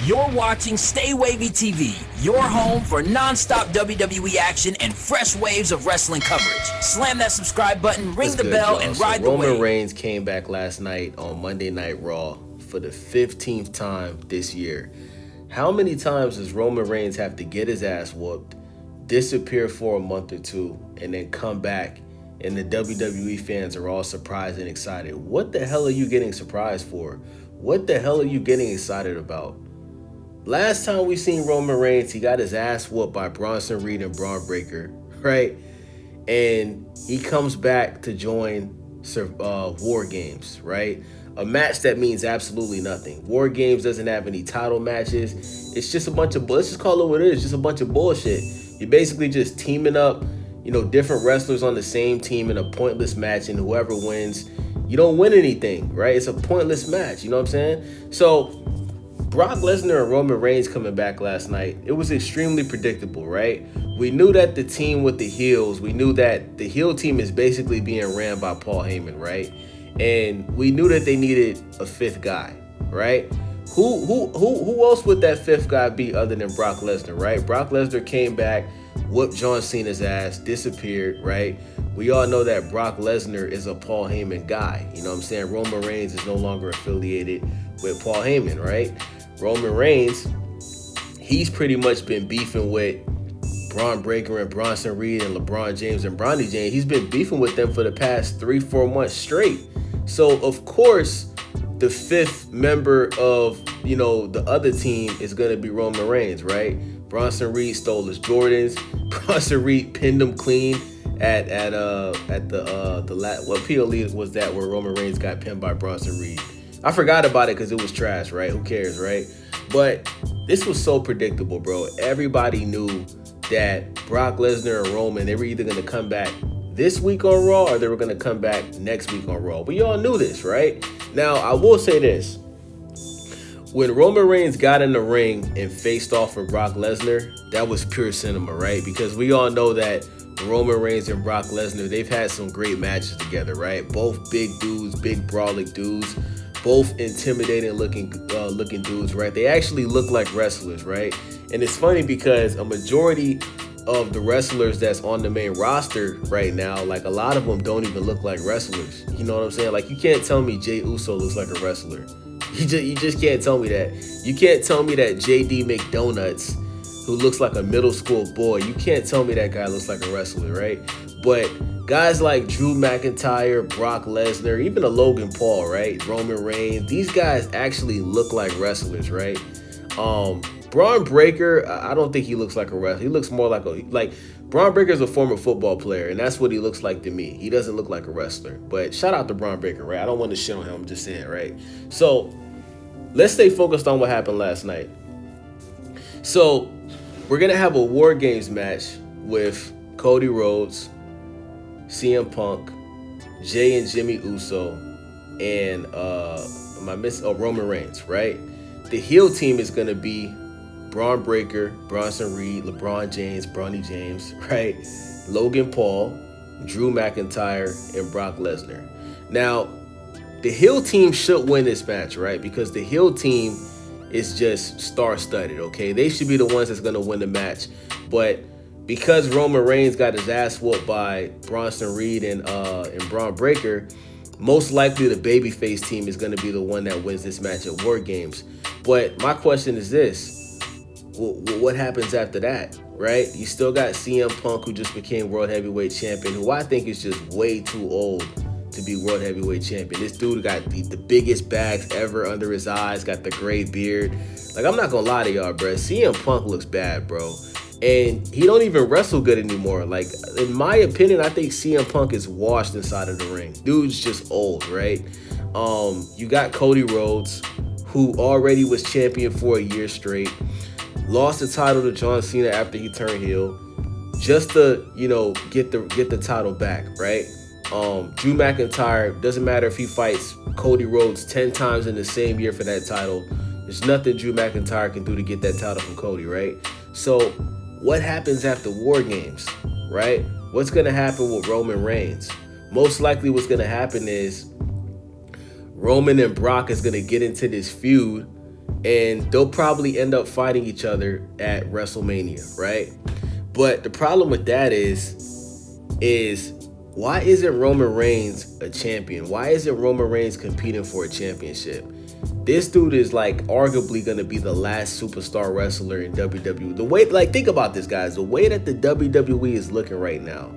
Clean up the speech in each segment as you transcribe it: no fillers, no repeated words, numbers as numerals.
You're watching Stay Wavy TV, your home for non-stop WWE action and fresh waves of wrestling coverage. Slam that subscribe button, ring the bell, and ride the wave. Roman Reigns came back last night on Monday Night Raw for the 15th time this year. How many times does Roman Reigns have to get his ass whooped, disappear for a month or two, and then come back, and the WWE fans are all surprised and excited? What the hell are you getting surprised for? What the hell are you getting excited about? Last time we seen Roman Reigns, he got his ass whooped by Bronson Reed and Braun Breaker, right? And he comes back to join WarGames, right? A match that means absolutely nothing. WarGames doesn't have any title matches. It's just a bunch of, let's just call it what it is, just a bunch of bullshit. You're basically just teaming up, different wrestlers on the same team in a pointless match, and whoever wins, you don't win anything, right? It's a pointless match, you know what I'm saying? So Brock Lesnar and Roman Reigns coming back last night, it was extremely predictable, right? We knew that the team with the heels, we knew that the heel team is basically being ran by Paul Heyman, right? And we knew that they needed a fifth guy, right? Who else would that fifth guy be other than Brock Lesnar, right? Brock Lesnar came back, whooped John Cena's ass, disappeared, right? We all know that Brock Lesnar is a Paul Heyman guy. You know what I'm saying? Roman Reigns is no longer affiliated with Paul Heyman, right? Roman Reigns, he's pretty much been beefing with Braun Breaker and Bronson Reed and LeBron James and Bronny James. He's been beefing with them for the past 3-4 months straight. So, of course, the fifth member of, the other team is going to be Roman Reigns, right? Bronson Reed stole his Jordans. Bronson Reed pinned him clean at the what PLE was that where Roman Reigns got pinned by Bronson Reed. I forgot about it because it was trash, right? Who cares, right? But this was so predictable, bro. Everybody knew that Brock Lesnar and Roman, they were either going to come back this week on Raw or they were going to come back next week on Raw. But y'all knew this, right? Now, I will say this. When Roman Reigns got in the ring and faced off with Brock Lesnar, that was pure cinema, right? Because we all know that Roman Reigns and Brock Lesnar, they've had some great matches together, right? Both big dudes, big brawling dudes, both intimidating looking dudes, right? They actually look like wrestlers, right? And it's funny because a majority of the wrestlers that's on the main roster right now, like a lot of them don't even look like wrestlers. You know what I'm saying? Like, you can't tell me Jey Uso looks like a wrestler. You just can't tell me that. You can't tell me that JD McDonuts, who looks like a middle school boy, you can't tell me that guy looks like a wrestler, right? But guys like Drew McIntyre, Brock Lesnar, even a Logan Paul, right? Roman Reigns, these guys actually look like wrestlers, right? Braun Breaker, I don't think he looks like a wrestler. He looks more like Braun Breaker is a former football player, and that's what he looks like to me. He doesn't look like a wrestler. But shout out to Braun Breaker, right? I don't want to shit on him, I'm just saying, right? So let's stay focused on what happened last night. So we're going to have a WarGames match with Cody Rhodes, CM Punk, Jey and Jimmy Uso, and Roman Reigns, right? The heel team is going to be Braun Breaker, Bronson Reed, LeBron James, Bronny James, right? Logan Paul, Drew McIntyre, and Brock Lesnar. Now, the heel team should win this match, right? Because the heel team is just star-studded, okay? They should be the ones that's going to win the match. But because Roman Reigns got his ass whooped by Bronson Reed and Braun Breaker, most likely the babyface team is going to be the one that wins this match at WarGames. But my question is this. What happens after that, right? You still got CM Punk, who just became World Heavyweight Champion, who I think is just way too old to be World Heavyweight Champion. This dude got the biggest bags ever under his eyes, got the gray beard. Like, I'm not going to lie to y'all, bro. CM Punk looks bad, bro. And he don't even wrestle good anymore. Like, in my opinion, I think CM Punk is washed inside of the ring. Dude's just old, right? You got Cody Rhodes, who already was champion for a year straight. Lost the title to John Cena after he turned heel, just to, get the title back, right? Drew McIntyre, doesn't matter if he fights Cody Rhodes 10 times in the same year for that title. There's nothing Drew McIntyre can do to get that title from Cody, right? So what happens after WarGames, right? What's going to happen with Roman Reigns? Most likely what's going to happen is Roman and Brock is going to get into this feud, and they'll probably end up fighting each other at WrestleMania, right? But the problem with that is why isn't Roman Reigns a champion? Why isn't Roman Reigns competing for a championship? This dude is like arguably going to be the last superstar wrestler in WWE. The way, like, think about this, guys. The way that the WWE is looking right now,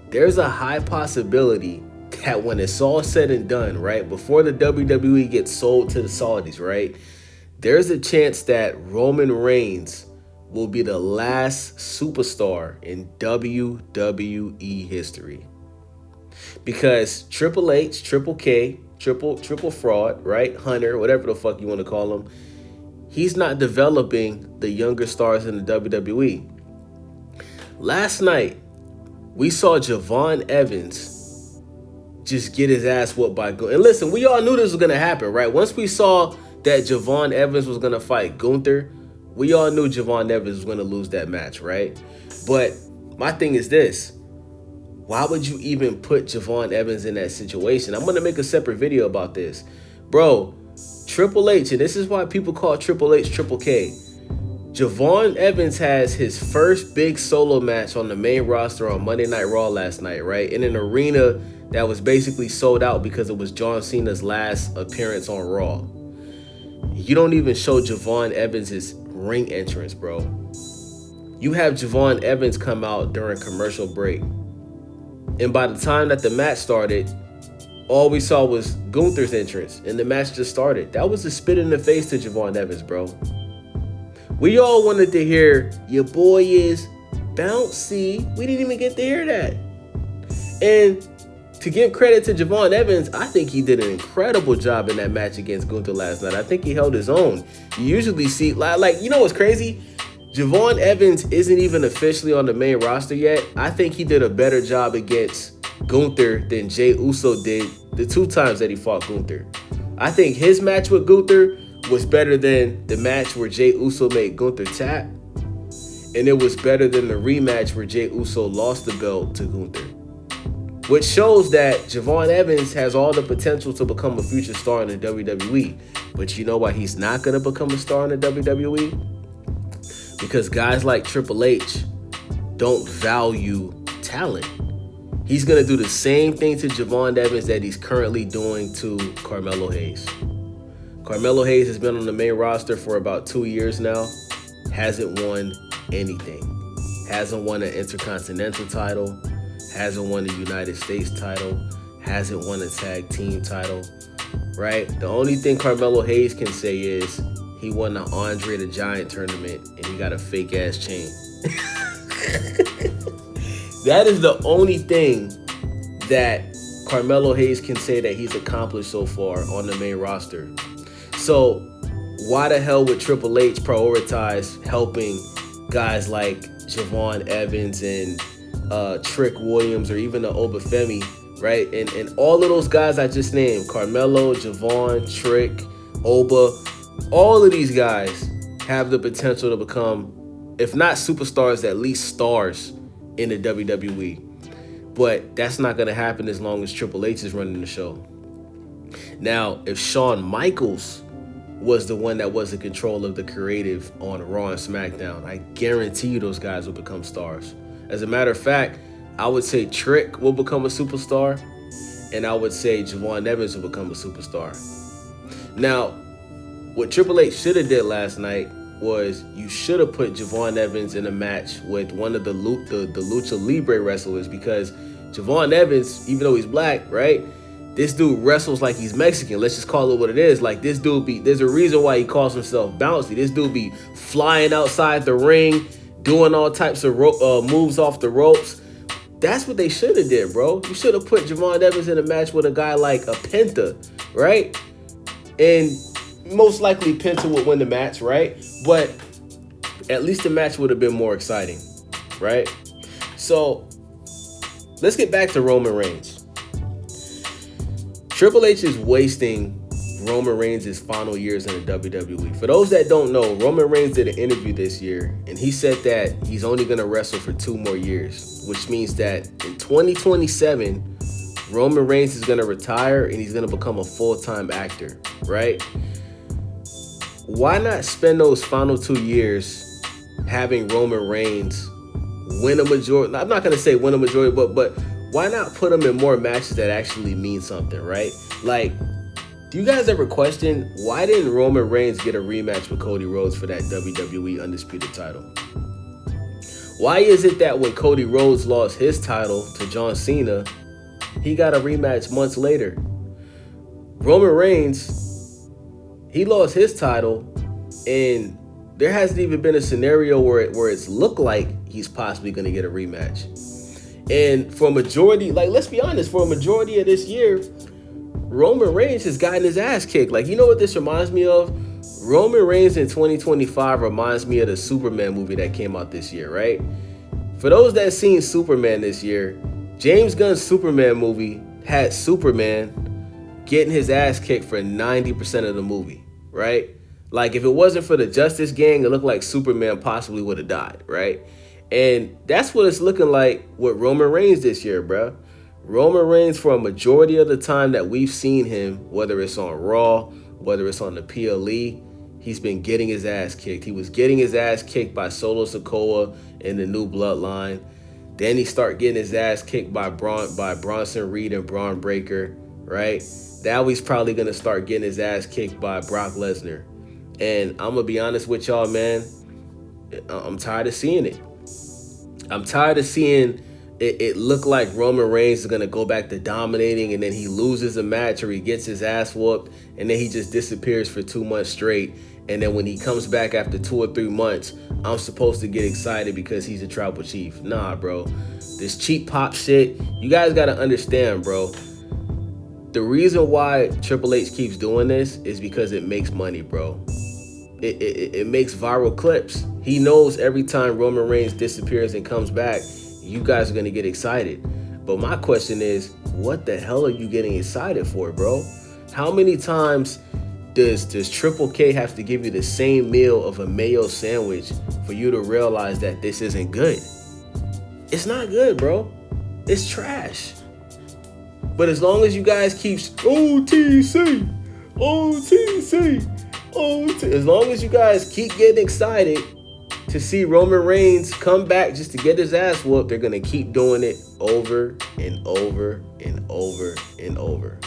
there's a high possibility that when it's all said and done, right, before the WWE gets sold to the Saudis, right, there's a chance that Roman Reigns will be the last superstar in WWE history. Because Triple H, Triple K, triple fraud, right? Hunter, whatever the fuck you want to call him, he's not developing the younger stars in the WWE. Last night, we saw Javon Evans just get his ass whooped by Gunther. And listen, we all knew this was going to happen, right? Once we saw that Javon Evans was going to fight Gunther, we all knew Javon Evans was going to lose that match, right? But my thing is this. Why would you even put Javon Evans in that situation? I'm going to make a separate video about this. Bro, Triple H, and this is why people call Triple H Triple K. Javon Evans has his first big solo match on the main roster on Monday Night Raw last night, right? In an arena that was basically sold out because it was John Cena's last appearance on Raw. You don't even show Javon Evans' ring entrance, bro. You have Javon Evans come out during commercial break. And by the time that the match started, all we saw was Gunther's entrance, and the match just started. That was a spit in the face to Javon Evans, bro. We all wanted to hear, your boy is bouncy. We didn't even get to hear that. And to give credit to Javon Evans, I think he did an incredible job in that match against Gunther last night. I think he held his own. You usually see, like, you know what's crazy? Javon Evans isn't even officially on the main roster yet. I think he did a better job against Gunther than Jey Uso did the 2 times that he fought Gunther. I think his match with Gunther was better than the match where Jey Uso made Gunther tap. And it was better than the rematch where Jey Uso lost the belt to Gunther. Which shows that Javon Evans has all the potential to become a future star in the WWE. But you know why he's not going to become a star in the WWE? Because guys like Triple H don't value talent. He's going to do the same thing to Javon Evans that he's currently doing to Carmelo Hayes. Carmelo Hayes has been on the main roster for about 2 years now. Hasn't won anything. Hasn't won an Intercontinental title. Hasn't won a United States title. Hasn't won a tag team title. Right? The only thing Carmelo Hayes can say is, he won the Andre the Giant tournament, and he got a fake-ass chain. That is the only thing that Carmelo Hayes can say that he's accomplished so far on the main roster. So why the hell would Triple H prioritize helping guys like Javon Evans and Trick Williams or even the Obafemi, right? And all of those guys I just named, Carmelo, Javon, Trick, Oba, all of these guys have the potential to become, if not superstars, at least stars in the WWE. But that's not going to happen as long as Triple H is running the show. Now, if Shawn Michaels was the one that was in control of the creative on Raw and SmackDown, I guarantee you those guys will become stars. As a matter of fact, I would say Trick will become a superstar, and I would say Javon Evans will become a superstar. Now, what Triple H should have did last night was you should have put Javon Evans in a match with one of the Lucha Libre wrestlers, because Javon Evans, even though he's black, right, this dude wrestles like he's Mexican. Let's just call it what it is. Like, this dude there's a reason why he calls himself bouncy. This dude be flying outside the ring, doing all types of moves off the ropes. That's what they should have did, bro. You should have put Javon Evans in a match with a guy like a Penta, right? And most likely Penta would win the match, right? But at least the match would have been more exciting, right? So let's get back to Roman Reigns. Triple H is wasting Roman Reigns' final years in the WWE. For those that don't know, Roman Reigns did an interview this year, and he said that he's only going to wrestle for 2 more years, which means that in 2027, Roman Reigns is going to retire and he's going to become a full-time actor, right? why not spend those final 2 years having Roman Reigns win a majority? I'm not going to say win a majority, but why not put him in more matches that actually mean something, right? Like, do you guys ever question why didn't Roman Reigns get a rematch with Cody Rhodes for that WWE Undisputed title? Why is it that when Cody Rhodes lost his title to John Cena, he got a rematch months later? Roman Reigns, he lost his title, and there hasn't even been a scenario where it's looked like he's possibly going to get a rematch. And for a majority, like, let's be honest, for a majority of this year, Roman Reigns has gotten his ass kicked. Like, you know what this reminds me of? Roman Reigns in 2025 reminds me of the Superman movie that came out this year, right? For those that seen Superman this year, James Gunn's Superman movie had Superman getting his ass kicked for 90% of the movie, right? Like, if it wasn't for the Justice Gang, it looked like Superman possibly would have died, right? And that's what it's looking like with Roman Reigns this year, bro. Roman Reigns, for a majority of the time that we've seen him, whether it's on Raw, whether it's on the PLE, he's been getting his ass kicked. He was getting his ass kicked by Solo Sikoa in the New Bloodline. Then he started getting his ass kicked by Bronson Reed and Braun Breaker, right? Now he's probably going to start getting his ass kicked by Brock Lesnar. And I'm going to be honest with y'all, man. I'm tired of seeing it. I'm tired of seeing it look like Roman Reigns is going to go back to dominating, and then he loses a match or he gets his ass whooped, and then he just disappears for 2 months straight. And then when he comes back after 2 or 3 months, I'm supposed to get excited because he's a tribal chief. Nah, bro. This cheap pop shit, you guys got to understand, bro. The reason why Triple H keeps doing this is because it makes money, bro. It makes viral clips. He knows every time Roman Reigns disappears and comes back, you guys are going to get excited. But my question is, what the hell are you getting excited for, bro? How many times does Triple K have to give you the same meal of a mayo sandwich for you to realize that this isn't good? It's not good, bro. It's trash. But as long as you guys keep OTC, as long as you guys keep getting excited to see Roman Reigns come back just to get his ass whooped, they're going to keep doing it over and over and over and over.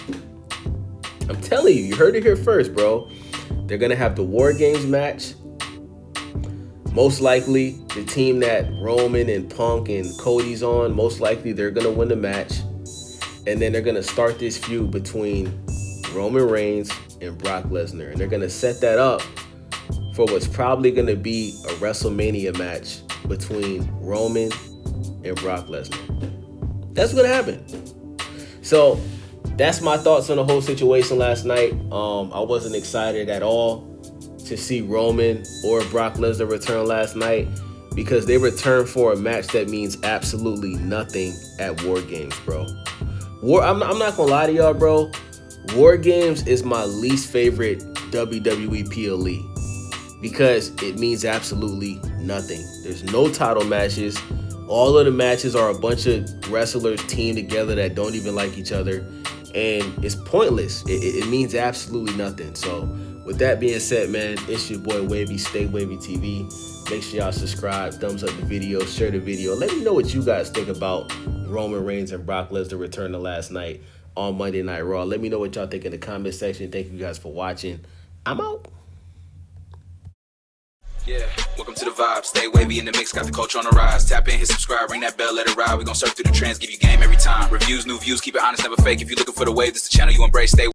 I'm telling you, you heard it here first, bro. They're going to have the WarGames match. Most likely, the team that Roman and Punk and Cody's on, most likely they're going to win the match. And then they're going to start this feud between Roman Reigns and Brock Lesnar. And they're going to set that up for what's probably going to be a WrestleMania match between Roman and Brock Lesnar. That's going to happen. So that's my thoughts on the whole situation last night. I wasn't excited at all to see Roman or Brock Lesnar return last night because they returned for a match that means absolutely nothing at WarGames, bro. I'm not going to lie to y'all, bro. WarGames is my least favorite WWE PLE. Because it means absolutely nothing. There's no title matches. All of the matches are a bunch of wrestlers teamed together that don't even like each other. And it's pointless. It means absolutely nothing. So with that being said, man, it's your boy Wavy, Stay Wavy TV. Make sure y'all subscribe, thumbs up the video, share the video. Let me know what you guys think about Roman Reigns and Brock Lesnar returning last night on Monday Night Raw. Let me know what y'all think in the comment section. Thank you guys for watching. I'm out. Yeah, welcome to the vibe. Stay wavy in the mix, got the culture on the rise. Tap in, hit subscribe, ring that bell, let it ride. We gon' surf through the trends, give you game every time. Reviews, new views, keep it honest, never fake. If you're looking for the wave, this is the channel you embrace. Stay